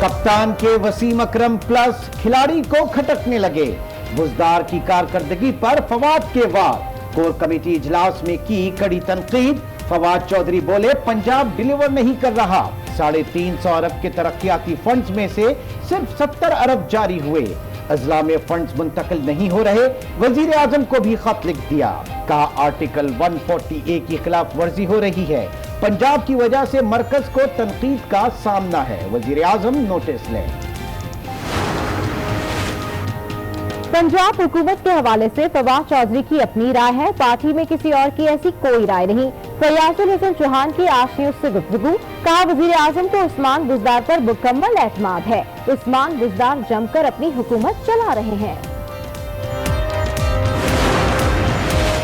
कप्तान के वसीम अकरम प्लस खिलाड़ी को खटकने लगे। बुजदार की कारकर्दगी पर फवाद के वार। कोर कमेटी इजलास में की कड़ी तनकीद। फवाद चौधरी बोले पंजाब डिलीवर नहीं कर रहा। 350 अरब के तरक्याती फंड्स में से सिर्फ 70 अरब जारी हुए। अजला में फंड्स मुंतकिल नहीं हो रहे। वजीर आजम को भी खत लिख दिया। कहा आर्टिकल 140A की खिलाफ वर्जी हो रही है। पंजाब की वजह से मरकज को तनकीद का सामना है। वजीर आजम नोटिस लें। पंजाब हुकूमत के हवाले से फवाद चौधरी की अपनी राय है। पार्टी में किसी और की ऐसी कोई राय नहीं। फयाजुल हसन चौहान की आज न्यूज से गुफ्तगू। कहा वजीर आजम को उस्मान बुजदार पर मुकम्मल एतमाद है। उस्मान बुजदार जमकर अपनी हुकूमत चला रहे हैं।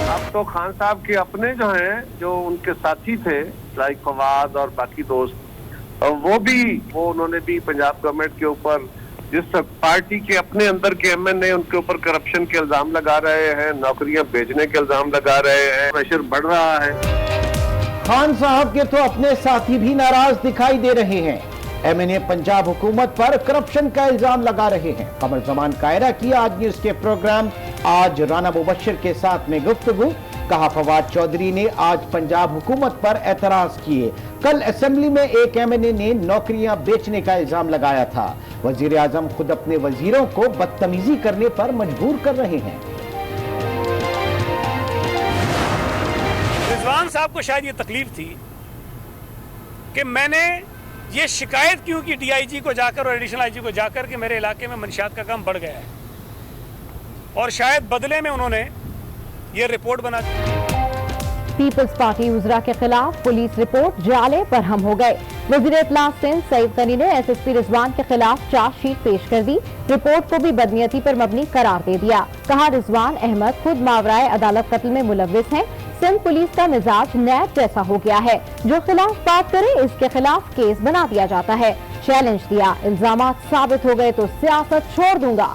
अब तो खान साहब के अपने जो हैं, जो उनके साथी थे लाइक फवाद और बाकी दोस्त, वो उन्होंने भी पंजाब गवर्नमेंट के ऊपर, जिस पार्टी के अपने अंदर के MNA उनके ऊपर करप्शन के इल्जाम लगा रहे हैं, नौकरियां भेजने के इल्जाम लगा रहे हैं, प्रेशर बढ़ रहा है। खान साहब के तो अपने साथी भी नाराज दिखाई दे रहे हैं। MNA पंजाब हुकूमत पर करप्शन का इल्जाम लगा रहे हैं। कमर जमान कायरा की आज न्यूज के प्रोग्राम आज राना मुबश्शिर के साथ में गुफ्तगू। कहा फवाद चौधरी ने आज पंजाब हुकूमत पर एतराज किए। कल असेंबली में एक MNA ने नौकरियां बेचने का इल्जाम लगाया था। वजीर आजम खुद अपने वजीरों को बदतमीजी करने पर मजबूर कर रहे हैं। रिजवान साहब को शायद ये तकलीफ थी कि मैंने ये शिकायत क्यों की DIG को जाकर और एडिशनल IG को जाकर कि मेरे इलाके में मंशियात का काम बढ़ गया है, और शायद बदले में उन्होंने ये रिपोर्ट बना दी। पीपल्स पार्टी उजरा के खिलाफ पुलिस रिपोर्ट जाले पर हम हो गए। वजीर इत्तलात सिंध सईद गनी ने SSP रिजवान के खिलाफ चार्जशीट पेश कर दी। रिपोर्ट को भी बदनीयती पर मबनी करार दे दिया। कहा रिजवान अहमद खुद मावराए अदालत कत्ल में मुलव्विस हैं। सिंध पुलिस का मिजाज नैब जैसा हो गया है। जो खिलाफ बात करे इसके खिलाफ केस बना दिया जाता है। चैलेंज दिया, इल्जामात साबित हो गए तो सियासत छोड़ दूंगा।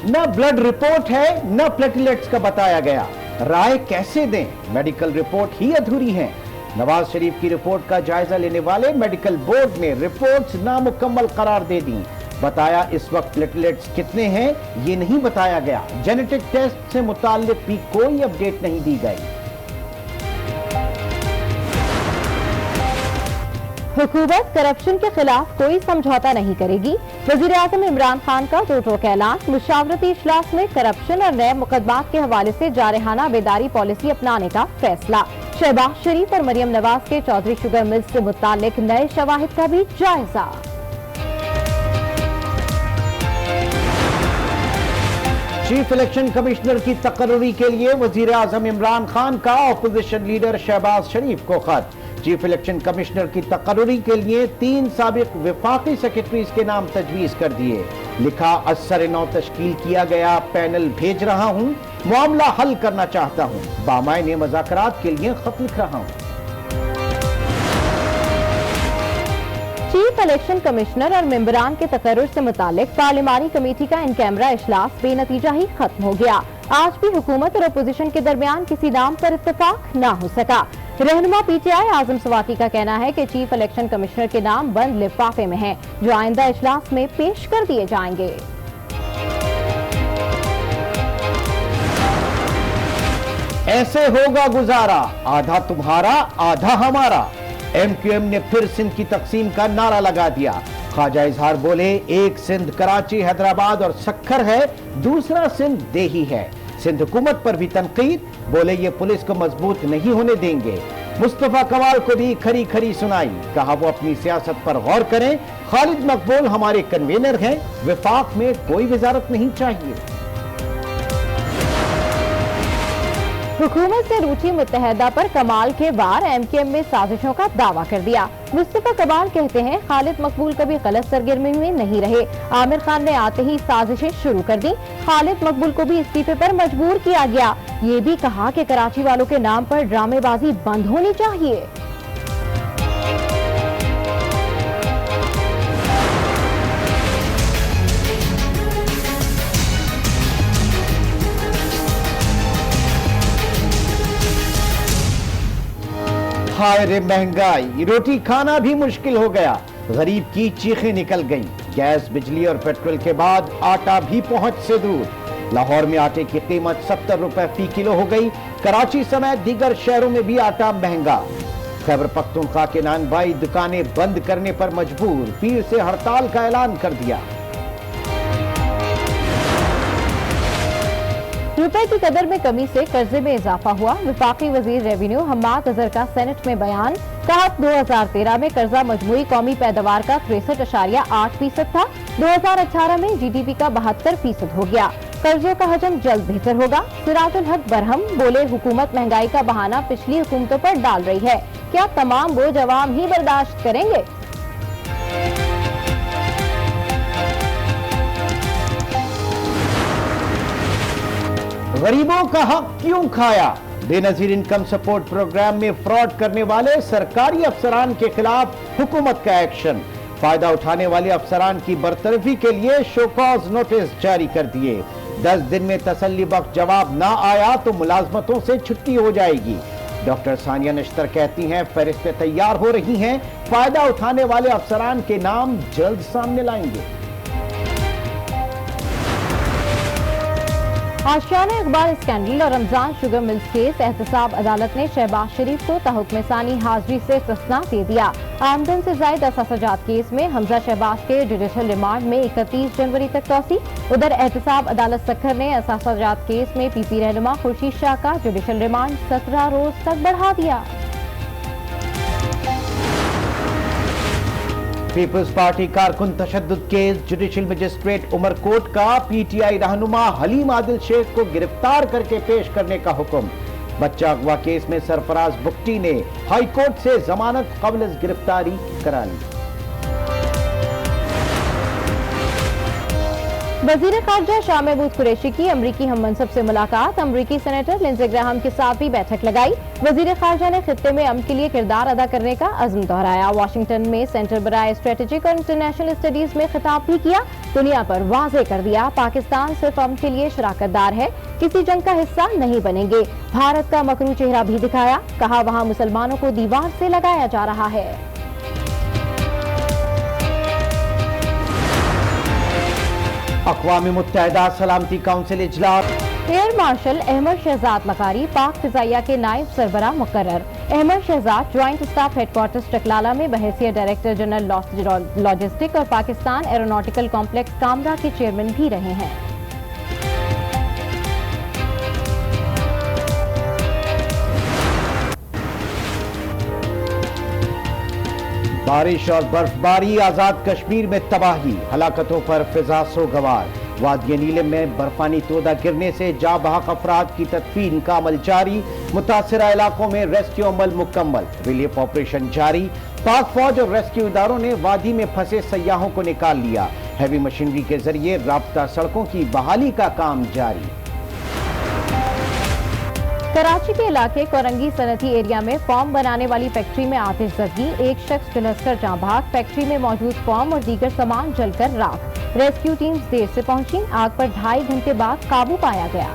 न ब्लड रिपोर्ट है न प्लेटलेट्स का बताया गया। राय कैसे दें? मेडिकल रिपोर्ट ही अधूरी है। नवाज शरीफ की रिपोर्ट का जायजा लेने वाले मेडिकल बोर्ड ने रिपोर्ट्स नामुकम्मल करार दे दी। बताया इस वक्त प्लेटलेट्स कितने हैं ये नहीं बताया गया। जेनेटिक टेस्ट से मुताल्लिक भी कोई अपडेट नहीं दी गई। हुकूमत करप्शन के खिलाफ कोई समझौता नहीं करेगी। वजीर आजम इमरान खान का दो टोक ऐलान। मुशावरती इजलास में करप्शन और नए मुकदमात के हवाले से जारहाना बेदारी पॉलिसी अपनाने का फैसला। शहबाज शरीफ और मरियम नवाज के चौधरी शुगर मिल्स से मुतालिक नए शवाहिद का भी जायजा। चीफ इलेक्शन कमिश्नर की तकर्री के लिए वजीर आजम इमरान खान का अपोजिशन लीडर शहबाज शरीफ को खत। चीफ इलेक्शन कमिश्नर की तकर्री के लिए 3 साबिक वफाकी सेक्रेटरीज के नाम तजवीज कर दिए। लिखा असर-ए-नौ तश्कील किया गया पैनल भेज रहा हूं, मामला हल करना चाहता हूं, बामायने मज़ाकरात के लिए खत लिख रहा हूं। चीफ इलेक्शन कमिश्नर और मेंबरान के तकर्रुर से मुतालिक पार्लिमानी कमेटी का इन कैमरा इजलास बेनतीजा ही खत्म हो गया। आज भी हुकूमत और अपोजिशन के दरमियान किसी नाम पर इत्तेफाक न हो सका। रहनुमा PTI आजम सवाती का कहना है कि चीफ इलेक्शन कमिश्नर के नाम बंद लिफाफे में हैं, जो आइंदा इजलास में पेश कर दिए जाएंगे। ऐसे होगा गुजारा, आधा तुम्हारा आधा हमारा। MQM ने फिर सिंध की तकसीम का नारा लगा दिया। ख्वाजा इजहार बोले एक सिंध कराची, हैदराबाद और सक्खर है, दूसरा सिंध देही है। सिंध हुकूमत पर भी तनकीद। बोले ये पुलिस को मजबूत नहीं होने देंगे। मुस्तफा कमाल को भी खरी खरी सुनाई। कहा वो अपनी सियासत पर गौर करें। खालिद मकबूल हमारे कन्वीनर हैं, विफाक में कोई वजारत नहीं चाहिए। हुकूमत से रूठी मुत्तहदा पर कमाल के वार। MKM में साजिशों का दावा कर दिया। मुस्तफा कमाल कहते हैं खालिद मकबूल कभी गलत सरगर्मी में नहीं रहे। आमिर खान ने आते ही साजिशें शुरू कर दी। खालिद मकबूल को भी इस्तीफे पर मजबूर किया गया। ये भी कहा कि कराची वालों के नाम पर ड्रामेबाजी बंद होनी चाहिए। हाय रे महंगाई, रोटी खाना भी मुश्किल हो गया। गरीब की चीखें निकल गईं। गैस, बिजली और पेट्रोल के बाद आटा भी पहुंच से दूर। लाहौर में आटे की कीमत 70 रुपए फी किलो हो गई। कराची समेत दीगर शहरों में भी आटा महंगा। खैबर पख्तूनख्वा के नानबाई दुकानें बंद करने पर मजबूर, पीर से हड़ताल का ऐलान कर दिया। रुपए की कदर में कमी से कर्जे में इजाफा हुआ। वफाकी वजीर रेवेन्यू हम्माद अजहर का सेनेट में बयान। कहा 2013 में कर्जा मजमूई कौमी पैदावार का 63.8% था। 2018 में जीडीपी का 72% हो गया। कर्जों का हजम जल्द बेहतर होगा। सिराजुल हक बरहम बोले, हुकूमत महंगाई का बहाना पिछली हुकूमतों पर डाल रही है। क्या तमाम बोझ अवाम ही बर्दाश्त करेंगे? गरीबों का हक क्यों खाया? बेनजीर इनकम सपोर्ट प्रोग्राम में फ्रॉड करने वाले सरकारी अफसरान के खिलाफ हुकूमत का एक्शन। फायदा उठाने वाले अफसरान की बरतरफी के लिए शोकॉज नोटिस जारी कर दिए। 10 दिन में तसल्ली बख्श जवाब ना आया तो मुलाजमतों से छुट्टी हो जाएगी। डॉक्टर सानिया नश्तर कहती हैं फहरिस्तें तैयार हो रही हैं, फायदा उठाने वाले अफसरान के नाम जल्द सामने लाएंगे। आशियाना इकबाल स्कैंडल और रमजान शुगर मिल्स केस, एहतसाब अदालत ने शहबाज शरीफ को तहुक्म सानी हाजिरी से इस्तिस्ना दे दिया। आमदन से जायद असासाजात केस में हमजा शहबाज के जुडिशल रिमांड में 31 जनवरी तक तौसी। उधर एहतसाब अदालत सखर ने असासाजात केस में पीपी रहनुमा खुर्शीद शाह का जुडिशल रिमांड 17 रोज तक बढ़ा दिया। पीपल्स पार्टी कारकुन तशद्दुद केस, जुडिशल मजिस्ट्रेट उमरकोट का पीटीआई रहनुमा हलीम आदिल शेख को गिरफ्तार करके पेश करने का हुक्म। बच्चा अगवा केस में सरफराज बुक्टी ने हाई कोर्ट से जमानत कबल गिरफ्तारी करा ली। वजीर खारजा शाह महमूद कुरैशी की अमरीकी हम मनसब से मुलाकात। अमरीकी सेनेटर लिंडसे ग्राहम के साथ भी बैठक लगाई। वजीर खारजा ने खित्ते में अमन के लिए किरदार अदा करने का अज़्म दोहराया। वाशिंगटन में सेंटर बराए स्ट्रेटेजिक और इंटरनेशनल स्टडीज में खिताब भी किया। दुनिया पर वाज़े कर दिया, पाकिस्तान सिर्फ अमन के लिए शराकतदार है, किसी जंग का हिस्सा नहीं बनेंगे। भारत का मकरू चेहरा भी दिखाया। कहा वहाँ मुसलमानों को दीवार से लगाया जा रहा है। अक़वाम मुत्तहिदा सलामती काउंसिल इजलास। एयर मार्शल अहमद शहजाद लकारी पाक फिजाइया के नायब सरबराह मुकर्रर। Ahmed Shahzad joint staff headquarters टकलाला में बहैसियत डायरेक्टर जनरल लॉजिस्टिक और पाकिस्तान एरोनॉटिकल कॉम्प्लेक्स कामरा के चेयरमैन भी रहे हैं। बारिश और बर्फबारी, आजाद कश्मीर में तबाही, हलाकतों पर फिजा सोगवार। वादिय नीलम में बर्फानी तोदा गिरने से जा बहक अफराद की तदफीन का अमल जारी। मुतासिरा इलाकों में रेस्क्यू अमल मुकम्मल, रिलीफ ऑपरेशन जारी। पाक फौज और रेस्क्यू इदारों ने वादी में फंसे सयाहों को निकाल लिया। हैवी मशीनरी के जरिए राब्ता सड़कों की बहाली का काम जारी। कराची के इलाके कोरंगी सनती एरिया में फॉर्म बनाने वाली फैक्ट्री में आतिशज़दी, एक शख्स झुलसकर जाँ बहक। फैक्ट्री में मौजूद फॉर्म और दीगर सामान जलकर राख। रेस्क्यू टीम्स देर से पहुंची। आग पर 2.5 घंटे बाद काबू पाया गया।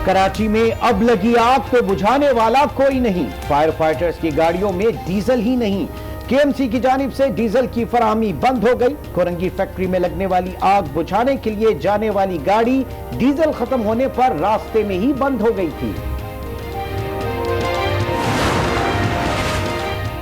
कराची में अब लगी आग तो बुझाने वाला कोई नहीं। फायर फाइटर्स की गाड़ियों में डीजल ही नहीं, केएमसी की जानिब से डीजल की फराहमी बंद हो गई। कोरंगी फैक्ट्री में लगने वाली आग बुझाने के लिए जाने वाली गाड़ी डीजल खत्म होने पर रास्ते में ही बंद हो गई थी।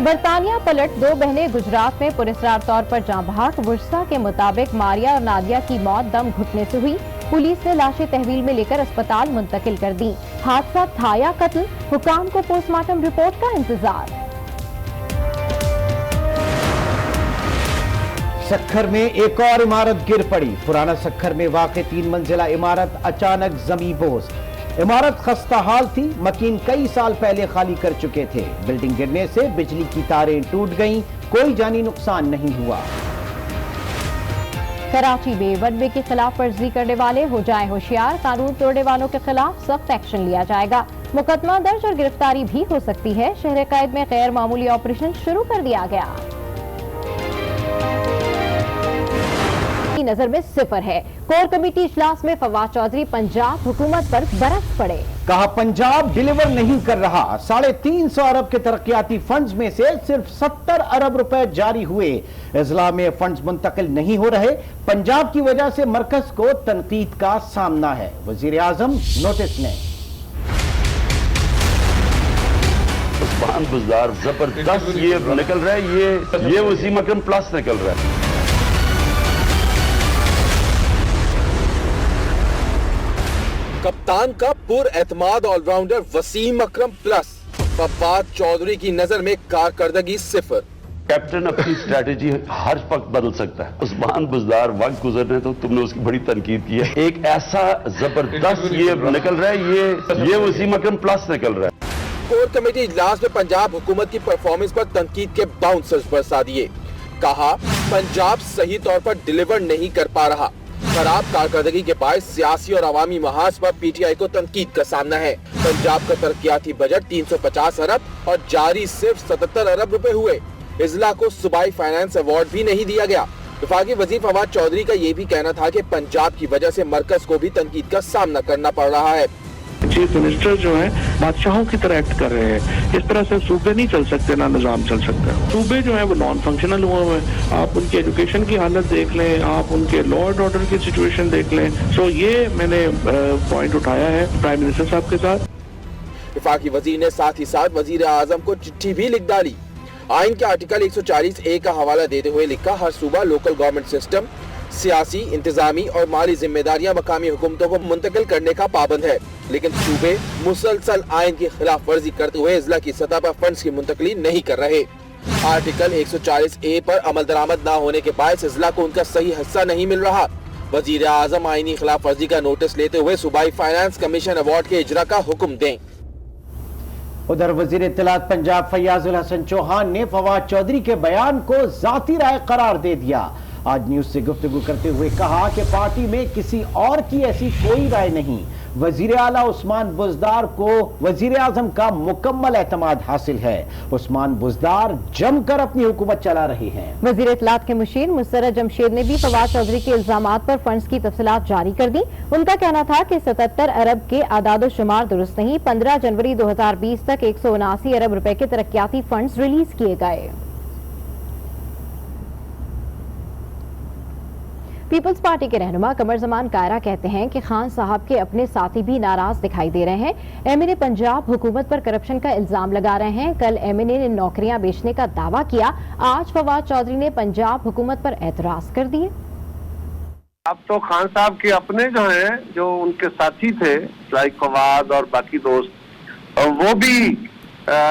बरतानिया पलट, 2 बहनें गुजरात में पुरस्कार तौर पर जाँ बहक। वर्षा के मुताबिक मारिया और नादिया की मौत दम घुटने से हुई। पुलिस ने लाशें तहवील में लेकर अस्पताल मुंतकिल कर दी। हादसा था या कत्ल, हुकाम को पोस्टमार्टम रिपोर्ट का इंतजार। सखर में एक और इमारत गिर पड़ी। पुराना सखर में वाक़े 3 मंजिला इमारत अचानक ज़मींदोज़। इमारत खस्ता हाल थी, मकीन कई साल पहले खाली कर चुके थे। बिल्डिंग गिरने से बिजली की तारें टूट गईं, कोई जानी नुकसान नहीं हुआ। कराची में वन वे की खिलाफ वर्जी करने वाले हो जाए होशियार, कानून तोड़ने वालों के खिलाफ सख्त एक्शन लिया जाएगा। मुकदमा दर्ज और गिरफ्तारी भी हो सकती है। शहर कैद में गैर मामूली ऑपरेशन शुरू कर दिया गया। नजर में सिफर है। कोर कमेटी इजलास में फवाद चौधरी पंजाब हुकूमत पर बरस पड़े। कहा पंजाब डिलीवर नहीं कर रहा। 350 अरब के तरक्याती फंड्स में से सिर्फ 70 अरब रुपए जारी हुए। इजला में फंड्स मुंतकिल नहीं हो रहे। पंजाब की वजह से मरकज को तनकीद का सामना है। वजीर आजम नोटिस में उस्मान बुज़दार जबरदस्त ये निकल रहा है, ये वसीम अकरम प्लस निकल रहा है। कप्तान का पुरएतमाद ऑलराउंडर वसीम अकरम प्लस, फवाद चौधरी की नजर में कारकर्दगी सिफर। कैप्टन अपनी स्ट्रेटेजी हर वक्त बदल सकता है। उस्मान बुज़दार वक्त गुजरने तो तुमने उसकी बड़ी तनकीद की है। एक ऐसा जबरदस्त ये निकल रहा है, ये वसीम अकरम प्लस निकल रहा है। कोर कमेटी इजलास में पंजाब हुकूमत की परफॉर्मेंस पर तनकीद के बाउंसर्स बरसा दिए। कहा पंजाब सही तौर पर डिलीवर नहीं कर पा रहा। खराब कारकर्दगी के बायस सियासी और अवामी महाज पर पीटीआई को तनकीद का सामना है। पंजाब का तरक्याती बजट 350 अरब और जारी सिर्फ 77 अरब रुपए हुए। इजला को सूबाई फाइनेंस अवार्ड भी नहीं दिया गया। वफाकी वजीर फवाद चौधरी का ये भी कहना था कि पंजाब की वजह से मरकज को भी तनकीद का सामना करना पड़ रहा है। चीफ मिनिस्टर जो है बादशाहों की तरह एक्ट कर रहे हैं। इस तरह से सूबे नहीं चल सकते, ना निजाम चल सकता। सूबे जो है वो नॉन फंक्शनल हुए हैं। आप उनकी एजुकेशन की हालत देख लें, आप उनके लॉ एंड ऑर्डर की सिचुएशन देख लें। सो ये मैंने पॉइंट उठाया है प्राइम मिनिस्टर साहब के साथ। वफाकी वजीर ने साथ ही साथ वजीर आजम को चिट्ठी भी लिख डाली। आइन के आर्टिकल 140A का हवाला देते हुए लिखा, हर सूबा लोकल गवर्नमेंट सिस्टम सियासी, इंतजामी और माली जिम्मेदारियां मकामी हुकूमतों को मुंतकिल करने का पाबंद है, लेकिन सूबे मुसलसल आइन की खिलाफ वर्जी करते हुए इजला की सतह पर फंड्स की मुंतकली नहीं कर रहे। आर्टिकल 140A पर अमल दरामद न होने के बायस इजला को उनका सही हिस्सा नहीं मिल रहा। वजीर आजम आइनी खिलाफ वर्जी का नोटिस लेते हुए सूबाई फाइनेंस कमीशन अवार्ड के इजरा का हुक्म दें। उधर वजीर इत्तलात पंजाब फैयाजुल हसन चौहान ने फवाद चौधरी के बयान को जाती राय करार दे दिया। आज न्यूज से गुफ्तगू करते हुए कहा कि पार्टी में किसी और की ऐसी कोई राय नहीं। वजीर आला उस्मान बुज़दार को वजीर आजम का मुकम्मल एतमाद हासिल है। उस्मान बुज़दार जमकर अपनी हुकूमत चला रहे हैं। वजीर इत्तलात के मुशीर मुस्तरद जमशेद ने भी फवाद चौधरी के इल्जामात पर फंड्स की तफसीलात जारी कर दी। उनका कहना था कि 77 अरब के आदाद शुमार दुरुस्त नहीं। 15 जनवरी 2020 तक 179 अरब रुपए के तरक्याती फंड्स रिलीज किए गए। पीपल्स पार्टी के रहनुमा कमर जमान कायरा कहते हैं कि खान साहब के अपने साथी भी नाराज दिखाई दे रहे हैं। एमएनए पंजाब हुकूमत पर करप्शन का इल्जाम लगा रहे हैं। कल एमएनए ने नौकरियां बेचने का दावा किया। आज फवाद चौधरी ने पंजाब हुकूमत पर एतराज कर दिए। अब तो खान साहब के अपने जो हैं, जो उनके साथी थे लाइक फवाद और बाकी दोस्त, वो भी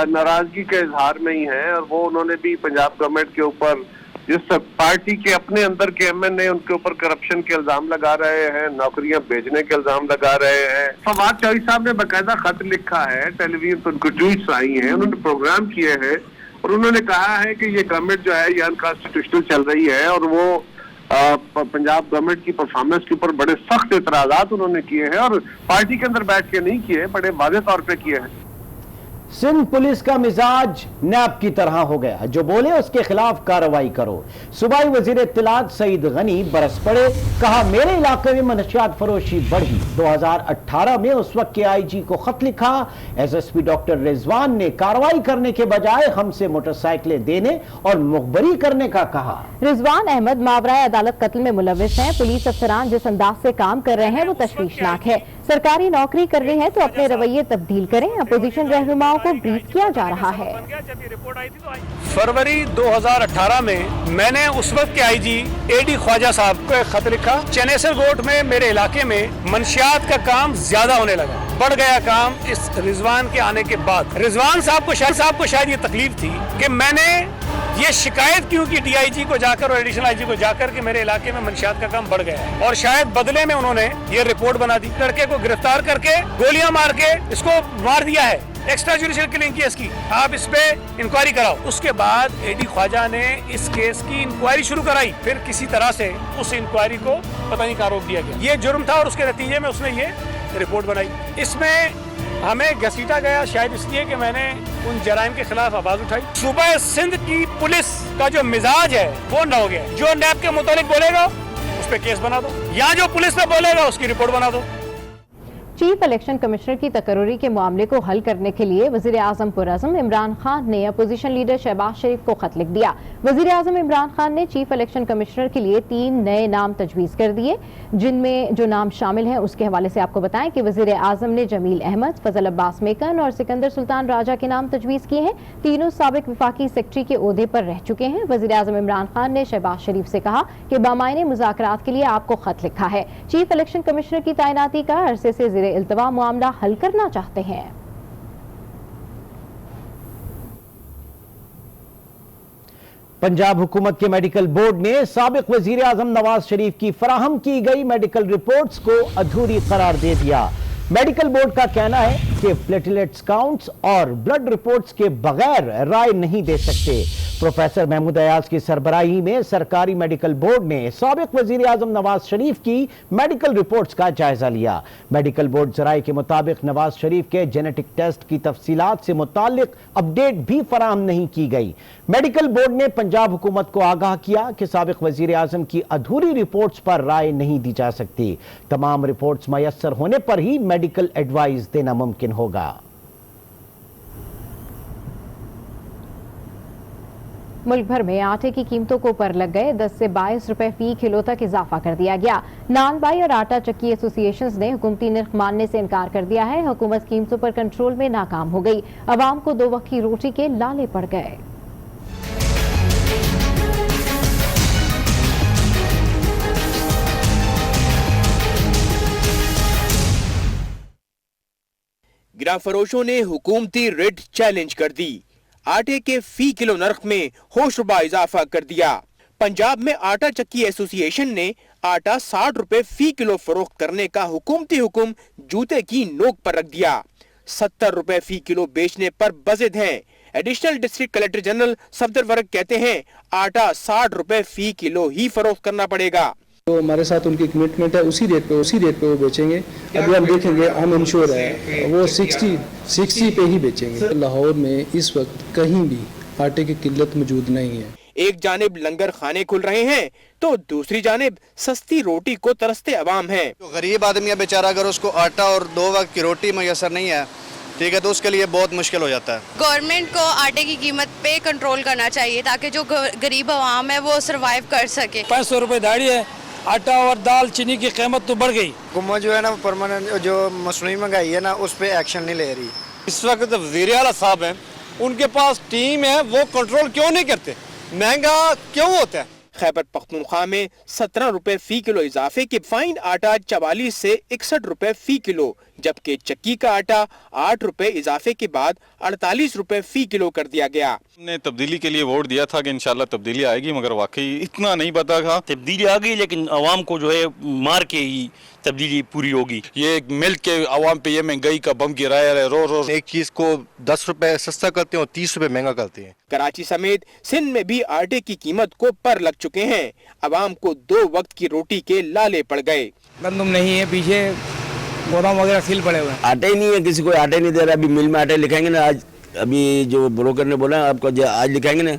नाराजगी के इजहार में ही हैं। और वो उन्होंने भी पंजाब गवर्नमेंट के ऊपर, जिस पार्टी के अपने अंदर के एमएनए उनके ऊपर करप्शन के इल्जाम लगा रहे हैं, नौकरियां बेचने के इल्जाम लगा रहे हैं। फवाद चौधरी साहब ने बाकायदा खत लिखा है, टेलीविजन पर उनको ट्वीट्स आई हैं, उन्होंने प्रोग्राम किए हैं और उन्होंने कहा है कि ये गवर्नमेंट जो है ये अनकॉन्स्टिट्यूशनल चल रही है। और वो पंजाब गवर्नमेंट की परफॉर्मेंस के ऊपर बड़े सख्त एतराजात उन्होंने किए हैं और पार्टी के अंदर बैठ के नहीं किए, बड़े वाज़ेह तौर पे किए हैं। सिंध पुलिस का मिजाज नैब की तरह हो गया, जो बोले उसके खिलाफ कार्रवाई करो। सूबाई वजीर इत्तलात सईद गनी बरस पड़े। कहा मेरे इलाके में मनशियात फरोशी बढ़ी। 2018 में उस वक्त के आईजी को खत लिखा। एसएसपी डॉक्टर रिजवान ने कार्रवाई करने के बजाय हमसे मोटरसाइकिलें देने और मुखबरी करने का कहा। रिजवान अहमद मावराए अदालत कत्ल में मुलविस हैं। पुलिस अफसरान जिस अंदाज से काम कर रहे हैं वो तशवीशनाक है। सरकारी नौकरी कर रही है तो अपने रवैये तब्दील करें। अपोजिशन रहनुमाओं को ब्रीफ किया जा रहा है। फरवरी 2018 में मैंने उस वक्त के आईजी एडी ख्वाजा साहब को एक खत लिखा। चनेसर गोट में मेरे इलाके में मंशियात का काम ज्यादा होने लगा, बढ़ गया काम इस रिजवान के आने के बाद। रिजवान साहब को शायद ये तकलीफ थी कि मैंने ये शिकायत क्यों की डीआईजी को जाकर और एडिशनल आईजी को जाकर कि मेरे इलाके में मंशियात का काम बढ़ गया है, और शायद बदले में उन्होंने ये रिपोर्ट बना दी। लड़के को गिरफ्तार करके गोलियां मार के इसको मार दिया है। एक्स्ट्रा जुडिशियल किलिंग की इसकी, आप इस पे इंक्वायरी कराओ। उसके बाद एडी ख्वाजा ने इस केस की इंक्वायरी शुरू कराई। फिर किसी तरह से उस इंक्वायरी को पता नहीं कहाँ रोक दिया गया। ये जुर्म था और उसके नतीजे में उसने ये रिपोर्ट बनाई। इसमें हमें घसीटा गया शायद इसलिए कि मैंने उन जराइम के खिलाफ आवाज उठाई। सूबा सिंध की पुलिस का जो मिजाज है वो न हो गया। जो नैब के मुतालिक बोलेगा उस पे केस बना दो, या जो पुलिस ने बोलेगा उसकी रिपोर्ट बना दो। चीफ इलेक्शन कमिश्नर की तकर्री के मामले को हल करने के लिए वजीर आजम पुरअज़्म इमरान खान ने अपोजिशन लीडर शहबाज शरीफ को खत लिख दिया। वजीर आजम इमरान खान ने चीफ इलेक्शन कमिश्नर के लिए 3 नए नाम तजवीज़ कर दिए, जिनमें जो नाम शामिल हैं उसके हवाले से आपको बताएं कि वजीर आजम ने जमील अहमद, फजल अब्बास मेकन और सिकंदर सुल्तान राजा के नाम तजवीज़ किए हैं। तीनों साबिक वफाकी सेक्रेटरी के ओहदे पर रह चुके हैं। वजीर आजम इमरान खान ने शहबाज शरीफ से कहा कि बामायने मुज़ाकरात के लिए आपको खत लिखा है। चीफ इलेक्शन कमिश्नर की तैनाती का अरसे से ज़ेरे इल्तवा मामला हल करना चाहते हैं। पंजाब हुकूमत के मेडिकल बोर्ड ने साबिक वजीर आजम नवाज शरीफ की फराहम की गई मेडिकल रिपोर्ट्स को अधूरी करार दे दिया। मेडिकल बोर्ड का कहना है कि प्लेटलेट्स काउंट्स और ब्लड रिपोर्ट्स के बगैर राय नहीं दे सकते। प्रोफेसर महमूद अयाज की सरबराही में सरकारी मेडिकल बोर्ड ने साबिक वजीर आजम नवाज शरीफ की मेडिकल रिपोर्ट्स का जायजा लिया। मेडिकल बोर्ड जराये के मुताबिक नवाज शरीफ के जेनेटिक टेस्ट की तफसीलात से मुतालिक अपडेट भी फराहम नहीं की गई। मेडिकल बोर्ड ने पंजाब हुकूमत को आगाह किया कि साबिक वजीर आजम की अधूरी रिपोर्ट्स पर राय नहीं दी जा सकती। तमाम रिपोर्ट्स मयस्सर होने पर ही मेडिकल एडवाइस देना मुमकिन होगा। मुल्क भर में आटे की कीमतों को ऊपर लग गए। 10 से 22 रुपए फी किलो तक इजाफा कर दिया गया। नान बाई और आटा चक्की एसोसिएशंस ने हुकूमती निर्ख मानने से इनकार कर दिया है। हुकूमत कीमतों पर कंट्रोल में नाकाम हो गई। अवाम को 2 वक्त की रोटी के लाले पड़ गए। गिरा फरोशों ने हुकूमती रेट चैलेंज कर दी। आटे के फी किलो नर्ख में होशरुबा इजाफा कर दिया। पंजाब में आटा चक्की एसोसिएशन ने आटा 60 रुपए फी किलो फरोख्त करने का हुकूमती हुक्म जूते की नोक पर रख दिया। 70 रुपए फी किलो बेचने पर बज़िद हैं। Additional district collector general Safdar work कहते हैं आटा 60 रुपए फी किलो ही फरोख्त करना पड़ेगा। तो हमारे साथ उनकी कमिटमेंट है, उसी रेट पे वो बेचेंगे। अभी हम देखेंगे, हम इंश्योर है वो 60 पे ही बेचेंगे। लाहौर में इस वक्त कहीं भी आटे की किल्लत मौजूद नहीं है। एक जानिब लंगर खाने खुल रहे हैं तो दूसरी जानिब सस्ती रोटी को तरसते अवाम हैं। तो गरीब आदमी है बेचारा, अगर उसको आटा और 2 वक्त की रोटी मैसर नहीं है, ठीक है, तो उसके लिए बहुत मुश्किल हो जाता है। गवर्नमेंट को आटे की कीमत पे कंट्रोल करना चाहिए ताकि जो गरीब अवाम है वो सरवाइव कर सके। 500 रुपए दाढ़ी है, आटा और दाल चीनी की कीमत तो बढ़ गई। हुकूमत जो है ना परमानेंट जो मसनूई महंगाई है ना उस पर एक्शन नहीं ले रही। इस वक्त वज़ीर आला साहब हैं, उनके पास टीम है, वो कंट्रोल क्यों नहीं करते? महंगा क्यों होता है? खैबर पख्तूनख्वा में 17 रुपए फी किलो इजाफे के फाइन आटा 44 से 61 रुपए फी किलो, जबकि चक्की का आटा 8 रुपए इजाफे के बाद 48 रुपए फी किलो कर दिया गया। हमने तब्दीली के लिए वोट दिया था कि इंशाल्लाह तब्दीली आएगी, मगर वाकई इतना नहीं पता था। तब्दीली आ गई, लेकिन आवाम को जो है मार के ही तब्दीली पूरी होगी। ये मिल्क के आवाम पे ये महंगाई का बम गिराया है। रोज एक चीज को 10 रुपए सस्ता करते हैं और 30 रुपए महंगा करते हैं। कराची समेत सिंध में भी आटे की कीमत को पर लग चुके हैं। अवाम को 2 वक्त की रोटी के लाले पड़ गए। गंदम नहीं है, पीछे गोदाम वगैरह सील पड़े हुए हैं। आटे ही नहीं है, किसी को आटे नहीं दे रहा। अभी मिल में आटे लिखाएंगे ना, आज अभी जो ब्रोकर ने बोला आपको आज लिखाएंगे ना।